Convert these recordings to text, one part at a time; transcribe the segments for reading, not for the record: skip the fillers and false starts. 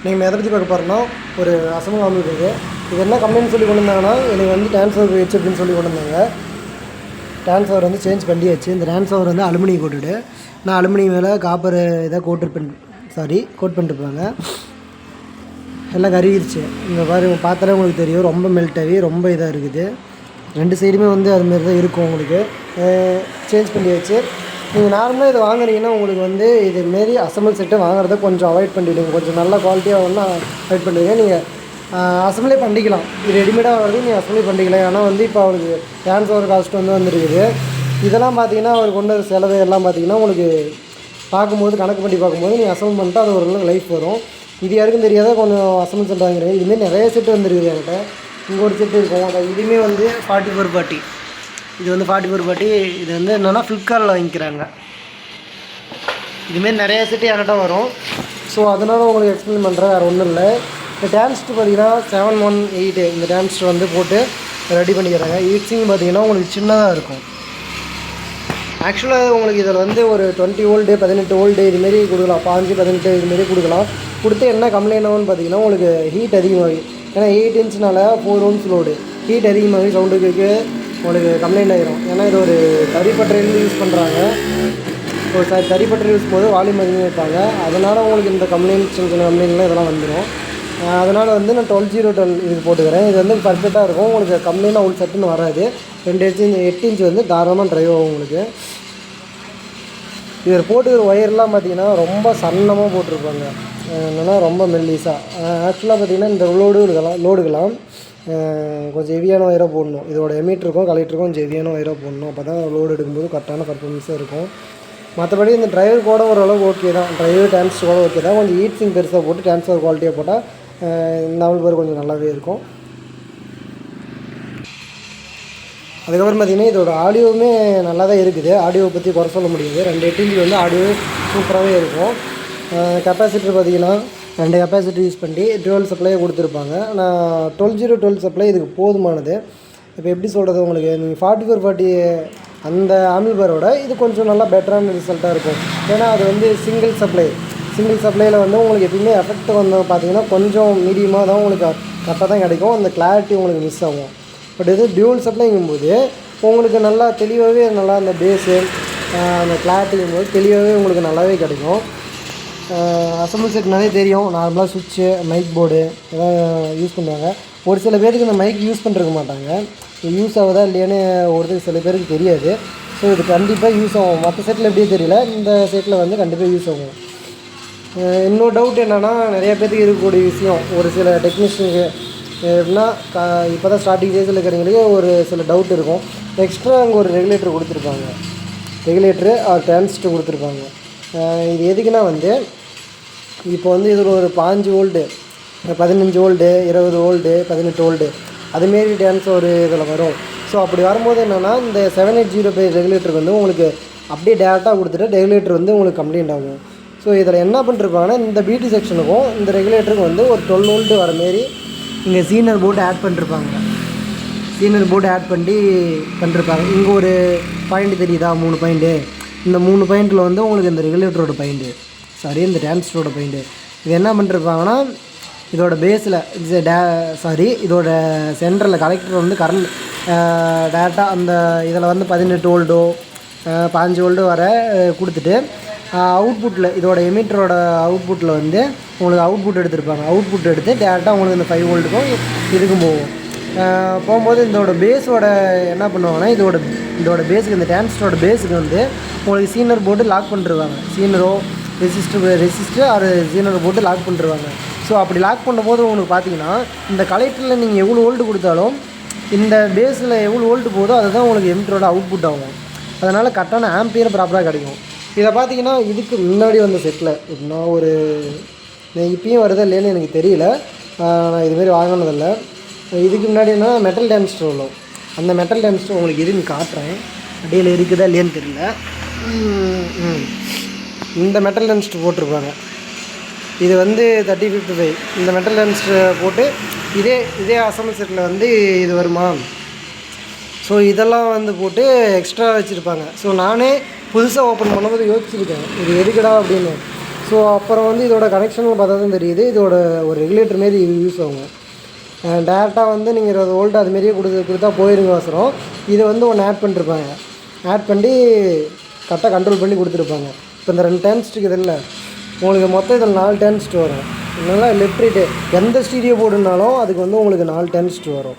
நீங்கள் எதை பற்றி பார்க்க போகிறோன்னா ஒரு அசம்பல் ஆம்பிளிஃபையர். இது என்ன கம்ப்ளைண்ட் சொல்லி கொண்டு வந்தாங்கன்னா, எனக்கு வந்து ட்ரான்ஸ்ஃபர் போயிடுச்சு அப்படின்னு சொல்லி கொண்டு வந்தாங்க. ட்ரான்ஸ்ஃபர் வந்து சேஞ்ச் பண்ணியாச்சு. இந்த ட்ரான்ஸ்ஃபர் வந்து அலுமினியம் கோட்டுடு. நான் அலுமினியம் மேலே காப்பர் இதாக கோட் பண்ணிட்டுருப்பாங்க. எல்லாம் கருகிருச்சு. இங்கே பாருங்க, பார்த்தாலே உங்களுக்கு தெரியும், ரொம்ப மெல்ட் ஆகி ரொம்ப இதாக இருக்குது. 2 சைடுமே வந்து அதுமாரி தான் இருக்கும். உங்களுக்கு சேஞ்ச் பண்ணியாச்சு. நீங்கள் நார்மலாக இதை வாங்குறீங்கன்னா உங்களுக்கு வந்து இதுமாரி அசம்பிள் செட்டு வாங்குறத கொஞ்சம் அவாய்ட் பண்ணிவிடுங்க. கொஞ்சம் நல்ல குவாலிட்டியாக ஒன்றா அவாய்ட் பண்ணுவீங்க. நீங்கள் அசம்பிளே பண்ணிக்கலாம். இது ரெடிமேடாக வருது, நீங்கள் அசம்பிளே பண்ணிக்கலாம். ஆனால் வந்து இப்போ அவருக்கு ட்ரான்ஸ்ஃபர் காஸ்ட் வந்துருக்குது. இதெல்லாம் பார்த்தீங்கன்னா அவர் கொண்டு வர செலவு எல்லாம் பார்த்தீங்கன்னா உங்களுக்கு பார்க்கும்போது கணக்கு பண்ணி பார்க்கும்போது நீங்கள் அசம்பிள் பண்ணிட்டு அது ஒரு லைஃப் வரும். இது யாருக்கும் தெரியாத கொஞ்சம் அசம்பிள் செட் வாங்குறீங்க. இதுமாரி நிறைய செட்டு வந்துருக்குது என்கிட்ட. இங்கே ஒரு செட்டு இருக்கும். இதுவுமே வந்து 44 இது வந்து 44 இது வந்து என்னென்னா ஃப்ளிப்கார்ட்டில் வாங்கிக்கிறாங்க. இதுமாரி நிறைய செட்டு என்கிட்ட வரும். ஸோ அதனால் உங்களுக்கு எக்ஸ்பிளைன் பண்ணுறேன், வேறு ஒன்றும் இல்லை. இந்த டான்ஸ்ட்டு பார்த்தீங்கன்னா 718 இந்த டான்ஸ்ட்டு வந்து போட்டு ரெடி பண்ணிக்கிறாங்க. ஈக்ஸிங் பார்த்தீங்கன்னா உங்களுக்கு சின்னதாக இருக்கும். ஆக்சுவலாக உங்களுக்கு இதில் வந்து ஒரு 20 வோல்ட்டு 18 வோல்ட்டு இதுமாரி கொடுக்கலாம். 15 18 இதுமாரி கொடுக்கலாம். கொடுத்து என்ன கம்ப்ளைண்ட் ஆகும்னு பார்த்தீங்கன்னா உங்களுக்கு ஹீட் அதிகமாகி, ஏன்னா 8 இன்ச்னால 4 ohms லோடு ஹீட் அதிகமாகி சவுண்டுக்கு உங்களுக்கு கம்ப்ளைண்ட் ஆகிரும். ஏன்னா இது ஒரு தறிப்பட்டறையில் யூஸ் பண்ணுறாங்க. ஒரு தறிப்பட்டறை யூஸ் போது வால்யூம் அதிகமாக வைப்பாங்க. அதனால் உங்களுக்கு இந்த கம்ப்ளைண்ட் சின்ன கம்ப்ளைண்ட்லாம் இதெல்லாம் வந்துடும். அதனால் வந்து நான் 12 இதுக்கு போட்டுக்கிறேன். இது வந்து பர்ஃபெக்டாக இருக்கும். உங்களுக்கு கம்ப்ளைண்ட் அவ்வளோ சட்டுன்னு வராது. 8 இன்ச் வந்து தாராளமாக ட்ரைவ் ஆகும் உங்களுக்கு. இதில் போட்டுக்கிற ஒயர்லாம் பார்த்திங்கன்னா ரொம்ப சன்னமாக போட்டிருப்பாங்க. என்னென்னா ரொம்ப மெல்லிஸாக. ஆக்சுவலாக பார்த்திங்கன்னா இந்த லோடுக்கெல்லாம் கொஞ்சம் ஹெவியான ஒயராக போடணும். இதோட எமீட்டருக்கும் கலெக்டருக்கும் கொஞ்சம் ஹெவியான ஒயராக போடணும். அப்போ தான் லோடு எடுக்கும்போது கரெக்டான பர்ஃபார்மன்ஸாக இருக்கும். மற்றபடி இந்த டிரைவர் கூட ஓரளவுக்கு ஓகே தான். டிரைவர் டான்ஸ்டர் கூட ஓகே தான். கொஞ்சம் ஹீட்ஸிங் பெருசாக போட்டு ட்ரான்ஸ்ஃபர் குவாலிட்டியாக போட்டால் இந்த ஆம்பிளிஃபையர் கொஞ்சம் நல்லாவே இருக்கும். அதுக்கப்புறம் பார்த்திங்கன்னா இதோட ஆடியோவுமே நல்லா தான் இருக்குது. ஆடியோவை பற்றி குறை சொல்ல முடியாது. 2 8 இன்ச் வந்து ஆடியோ சூப்பராகவே இருக்கும். கெப்பாசிட்டர் பார்த்திங்கன்னா 2 கெப்பாசிட்டர் யூஸ் பண்ணி 12 சப்ளையை கொடுத்துருப்பாங்க. நான் 12 சப்ளை இதுக்கு போதுமானது. இப்போ எப்படி சொல்கிறது, உங்களுக்கு நீங்கள் 44 அந்த ஆம்பிளிஃபையரோட இது கொஞ்சம் நல்லா பெட்டரான ரிசல்ட்டாக இருக்கும். ஏன்னா அது வந்து சிங்கிள் சப்ளையில் வந்து உங்களுக்கு எப்பயுமே எஃபெக்ட் வந்து பார்த்திங்கன்னா கொஞ்சம் மீடியமாக தான் உங்களுக்கு கரெக்டாக தான் கிடைக்கும். அந்த கிளாரிட்டி உங்களுக்கு மிஸ் ஆகும். பட் இது டியூவல் சப்ளைங்கும்போது உங்களுக்கு நல்லா தெளிவாகவே நல்லா அந்த பேஸு அந்த கிளாரிட்டிங்கும்போது தெளிவாகவே உங்களுக்கு நல்லாவே கிடைக்கும். அசம்பிள் செட்னாலே தெரியும், நார்மலாக சுவிட்சு மைக் போர்டு இதெல்லாம் யூஸ் பண்ணுவாங்க. ஒரு சில பேருக்கு இந்த மைக் யூஸ் பண்ணிருக்க மாட்டாங்க. யூஸ் ஆகுதா இல்லையான்னு சில பேருக்கு தெரியாது. ஸோ இது கண்டிப்பாக யூஸ் ஆகும். மற்ற செட்டில் எப்படியே தெரியல, இந்த செட்டில் வந்து கண்டிப்பாக யூஸ் ஆகும். இன்னொரு டவுட் என்னென்னா, நிறைய பேருக்கு இருக்கக்கூடிய விஷயம், ஒரு சில டெக்னீஷியனுக்கு எப்படின்னா இப்போ தான் ஸ்டார்டிங் ஸ்டேஜில் இருக்கிறவங்களுக்கு ஒரு சில டவுட் இருக்கும். எக்ஸ்ட்ரா அங்கே ஒரு ரெகுலேட்டர் கொடுத்துருப்பாங்க. டிரான்சிஸ்டர் கொடுத்துருப்பாங்க. இது எதுக்குன்னா வந்து இப்போ வந்து இதில் ஒரு 5 வோல்ட்டு 15 வோல்ட்டு 20 வோல்ட்டு 18 வோல்ட்டு அதுமாரி டான்ஸ் ஒரு இதில் வரும். ஸோ அப்படி வரும்போது என்னென்னா இந்த 7805 ரெகுலேட்டருக்கு வந்து உங்களுக்கு அப்படியே டேரெக்டாக கொடுத்துட்டு ரெகுலேட்டர் வந்து உங்களுக்கு கம்ப்ளைண்ட் ஆகும். ஸோ இதில் என்ன பண்ணிருப்பாங்கன்னா, இந்த பிடி செக்ஷனுக்கும் இந்த ரெகுலேட்டருக்கும் வந்து ஒரு 12 வோல்ட்டு வர மாரி இங்கே சீனர் போர்டு ஆட் பண்ணிருப்பாங்க. பண்ணிருப்பாங்க. இங்கே ஒரு பாயிண்ட் தெரியுதா, 3 பாயிண்ட்டு. இந்த 3 பாயிண்ட்டில் வந்து உங்களுக்கு இந்த ரெகுலேட்டரோட பாயிண்ட்டு, இந்த டான்ஸ்டரோட பாயிண்ட்டு. இது என்ன பண்ணிருப்பாங்கன்னா, இதோட பேஸில் இதோட சென்டரில் கலெக்டர் வந்து கரண்ட் டேரெக்டாக அந்த இதில் வந்து 18 வோல்ட்டோ 5 வோல்ட்டோ வர கொடுத்துட்டு அவுட்புட்டில் இதோட எமிட்டரோட அவுட்புட்டில் வந்து உங்களுக்கு அவுட்புட் எடுத்துருப்பாங்க. அவுட்புட் எடுத்து டேரெக்டாக உங்களுக்கு இந்த 5 வோல்ட்டுக்கும் இதுக்கும் போகும்போது இதோட பேஸோட என்ன பண்ணுவாங்கன்னா, இதோட பேஸுக்கு இந்த டான்ஸ்டரோட பேஸுக்கு வந்து உங்களுக்கு சீனர் போட்டு லாக் பண்ணிருவாங்க. சீனரோ ரெசிஸ்டர் அது சீனரை போட்டு லாக் பண்ணிருவாங்க. ஸோ அப்படி லாக் பண்ணும்போது உங்களுக்கு பார்த்தீங்கன்னா, இந்த கலெக்டரில் நீங்கள் எவ்வளோ வோல்ட்டு கொடுத்தாலும் இந்த பேஸில் எவ்வளோ வோல்ட்டு போதோ அதுதான் உங்களுக்கு எமிட்டரோட அவுட்புட் ஆகும். அதனால் கரெக்டான ஆம்பியர் ப்ராப்பராக கிடைக்கும். இதை பார்த்தீங்கன்னா இதுக்கு முன்னாடி வந்த செட்டில் எப்படின்னா ஒரு இப்பயும் வருதா இல்லைன்னு எனக்கு தெரியல, நான் இதுமாரி வாங்கினதில்லை. இதுக்கு முன்னாடி என்ன மெட்டல் டான்ஸ்டர் வரும். அந்த மெட்டல் டான்ஸ்டர் உங்களுக்கு இதுன்னு காட்டுறேன், அடியில் இருக்குதா இல்லையான்னு தெரியல. இந்த மெட்டல் டான்ஸ்டர் போட்டிருப்பாங்க. இது வந்து 3055 இந்த மெட்டல் டான்ஸ்டர் போட்டு இதே அசம்பிள் செட்டில் வந்து இது வருமா. ஸோ இதெல்லாம் வந்து போட்டு எக்ஸ்ட்ரா வச்சுருப்பாங்க. ஸோ நானே புதுசாக ஓப்பன் பண்ணும்போது யோசிச்சிருக்கேன், இது எதுக்குடா அப்படின்னு. ஸோ அப்புறம் வந்து இதோட கனெக்ஷனில் பார்த்தா தான் தெரியுது, இதோட ஒரு ரெகுலேட்டர் மாரி யூஸ் ஆகும். டேரெக்டாக வந்து நீங்கள் 20 வோல்ட் அதுமாரியே கொடுத்தா போயிருங்க அவசரம். இதை வந்து ஒன்று ஆட் பண்ணிருப்பாங்க, ஆட் பண்ணி கரெக்டாக கண்ட்ரோல் பண்ணி கொடுத்துருப்பாங்க. இப்போ இந்த 2 டிரான்சிஸ்டர் இதில் உங்களுக்கு மொத்தம் இதில் 4 டிரான்சிஸ்டர் வரும். நல்லா லெஃப்ட் ரைட்டு எந்த ஸ்டீரியோ போர்டுனாலும் அதுக்கு வந்து உங்களுக்கு 4 டிரான்சிஸ்டர் வரும்.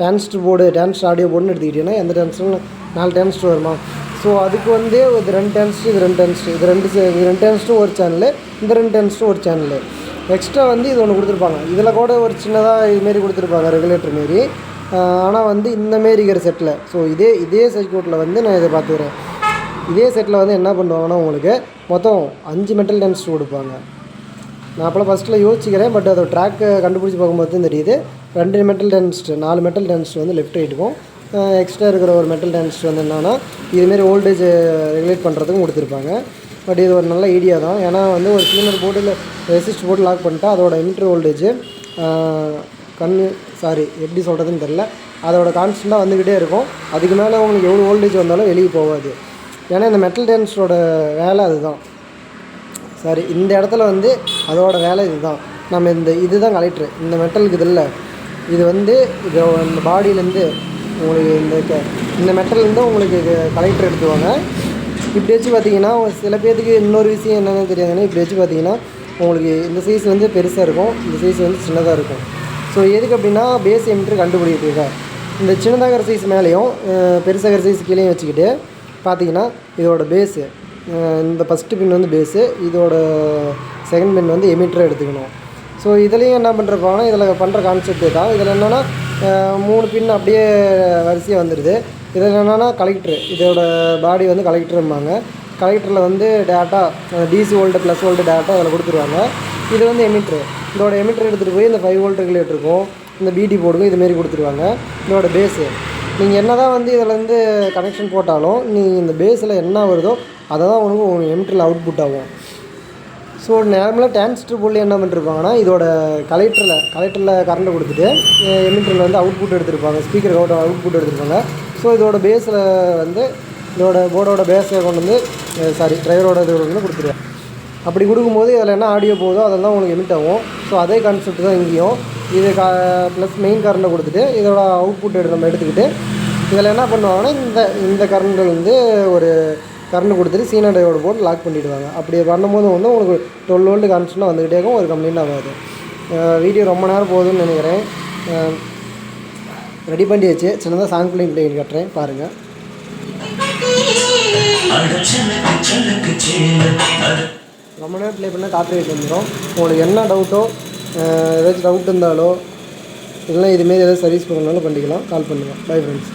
டிரான்சிஸ்டர் போர்டு, டிரான்சிஸ்டர் ஆடியோ போர்டுன்னு எடுத்துக்கிட்டிங்கன்னா எந்த டிரான்சிஸ்டரும் 4 டிரான்சிஸ்டர் வருமா? ஸோ அதுக்கு வந்து இது 2 டிரான்சிஸ்டர், இது 2 டிரான்சிஸ்டர், இது 2 டிரான்சிஸ்டர் ஒரு சேனலு, இந்த 2 டிரான்சிஸ்டர் ஒரு சேனலு. எக்ஸ்ட்ரா வந்து இது ஒன்று கொடுத்துருப்பாங்க. இதில் கூட ஒரு சின்னதாக இதுமாரி கொடுத்துருப்பாங்க ரெகுலேட்டர் மாரி. ஆனால் வந்து இந்தமாரி இருக்கிற செட்டில், ஸோ இதே சர்க்யூட்டில் வந்து நான் இதை பார்த்துக்கிறேன். இதே செட்டில் வந்து என்ன பண்ணுவாங்கன்னா உங்களுக்கு மொத்தம் 5 மெட்டல் டிரான்சிஸ்டர் கொடுப்பாங்க. நான் அப்போலாம் ஃபஸ்ட்டில் யோசிச்சுக்கிறேன், பட் அதை ட்ராக்கை கண்டுபிடிச்சி பார்க்கும்போது தான் தெரியுது 2 மெட்டல் டிரான்சிஸ்டர், 4 மெட்டல் டிரான்சிஸ்டர் வந்து லெஃப்ட் ரைட்டுக்கும், எக்ஸ்ட்ரா இருக்கிற ஒரு மெட்டல் டிரான்சிஸ்டர் வந்து என்னென்னா இதுமாரி வோல்டேஜ் ரெகுலேட் பண்ணுறதுக்கும் கொடுத்துருப்பாங்க. பட் இது ஒரு நல்ல ஐடியா தான். ஏன்னா வந்து ஒரு சிலிண்டர் போட்டு இல்லை ரெசிஸ்ட் போட்டு லாக் பண்ணிட்டா அதோட எமிட்டர் வோல்டேஜ் எப்படி சொல்கிறதுன்னு தெரில, அதோட கான்ஸ்டண்ட்டாக வந்துக்கிட்டே இருக்கும். அதுக்கு மேலே உங்களுக்கு எவ்வளோ வோல்டேஜ் வந்தாலும் வெளியே போகாது. ஏன்னா இந்த மெட்டல் டிரான்சிஸ்டரோட வேலை அதுதான். இந்த இடத்துல வந்து அதோட வேலை இதுதான். நம்ம இதுதான் கலெக்டரு. இந்த மெட்டலுக்கு இதில்லை, இது வந்து இது இந்த பாடியிலேருந்து உங்களுக்கு இந்த மெட்டல்லேருந்து உங்களுக்கு இது கலெக்டர் எடுத்துவாங்க. இப்படி வச்சு பார்த்தீங்கன்னா சில பேர்த்துக்கு இன்னொரு விஷயம் என்னென்னு தெரியாதுன்னா, இப்படி வச்சு பார்த்தீங்கன்னா உங்களுக்கு இந்த சைஸ் வந்து பெருசாக இருக்கும், இந்த சைஸ் வந்து சின்னதாக இருக்கும். ஸோ எதுக்கு அப்படின்னா பேஸ் எமிட்டர் கண்டுபிடிக்கிறதுக்கா. இந்த சின்னதாகிற சைஸ் மேலேயும் பெருசாகிற சைஸ் கீழேயும் வச்சுக்கிட்டு பார்த்தீங்கன்னா இதோட பேஸு, இந்த ஃபஸ்ட்டு பின் வந்து பேஸு, இதோட செகண்ட் பின் வந்து எமிட்டரை எடுத்துக்கணும். ஸோ இதுலேயும் என்ன பண்ணுறப்பாங்கன்னா இதில் பண்ணுற கான்செப்டே தான். இதில் என்னென்னா 3 பின் அப்படியே வரிசையாக வந்துடுது. இதில் என்னென்னா கலெக்டரு, இதோட பாடி வந்து கலெக்டரும்பாங்க. கலெக்டரில் வந்து data DC volt plus volt data அதில் கொடுத்துருவாங்க. இது வந்து எமிட்ரு, இதோட எமிட்டர் எடுத்துகிட்டு போய் இந்த 5 வோல்ட் ரெகுலேட்டருக்கும் இந்த பிடி போர்டுக்கும் இதுமாரி கொடுத்துருவாங்க. இதோட பேஸு நீங்கள் என்ன தான் வந்து இதில் வந்து கனெக்ஷன் போட்டாலும் நீங்கள் இந்த பேஸில் என்ன வருதோ அதை தான் உங்களுக்கு எமிட்டரில் அவுட்புட் ஆகும். ஸோ நார்மலாக டிரான்சிஸ்டர் போர்டில் என்ன பண்ணிருப்பாங்கன்னா இதோட கலெக்டரில் கரண்ட்டை கொடுத்துட்டு எமிட்டரில் வந்து அவுட்புட் எடுத்துருப்பாங்க, ஸ்பீக்கர் அவுட்புட் எடுத்துருப்பாங்க. ஸோ இதோட பேஸில் வந்து இதோட போர்டோட பேஸை கொண்டு வந்து டிரைவரோட இது வந்து கொடுத்துருவாங்க. அப்படி கொடுக்கும்போது இதில் என்ன ஆடியோ போதோ அதெல்லாம் உங்களுக்கு எமிட் ஆகும். ஸோ அதே கான்செப்ட் தான் இங்கேயும். இது ப்ளஸ் மெயின் கரண்ட்டை கொடுத்துட்டு இதோட அவுட்புட் நம்ம எடுத்துக்கிட்டு இதில் என்ன பண்ணுவாங்கன்னா இந்த கரண்ட்டில் வந்து ஒரு கரண்ட் கொடுத்துட்டு சீனா டையோட போட்டு லாக் பண்ணிவிடுவாங்க. அப்படி பண்ணும்போது வந்து உங்களுக்கு 12 வோல்ட் கான்ஸ்டன்ட்டாக வந்துக்கிட்டே இருக்கும், ஒரு கம்ப்ளைண்ட் ஆகாது. வீடியோ ரொம்ப நேரம் போகுதுன்னு நினைக்கிறேன். ரெடி பண்ணியாச்சு. சின்னதாக சாங் பிளேயிங் கட்டுறேன் பாருங்கள். ரொம்ப நேரம் ப்ளே பண்ணால் காப்பிரைட் வந்துடும். உங்களுக்கு என்ன டவுட்டோ ஏதாச்சும் டவுட் இருந்தாலோ இல்லைனா இதுமாரி ஏதாவது சர்வீஸ் பண்ணனாலும் பண்ணிக்கலாம், கால் பண்ணுங்கள். Bye friends.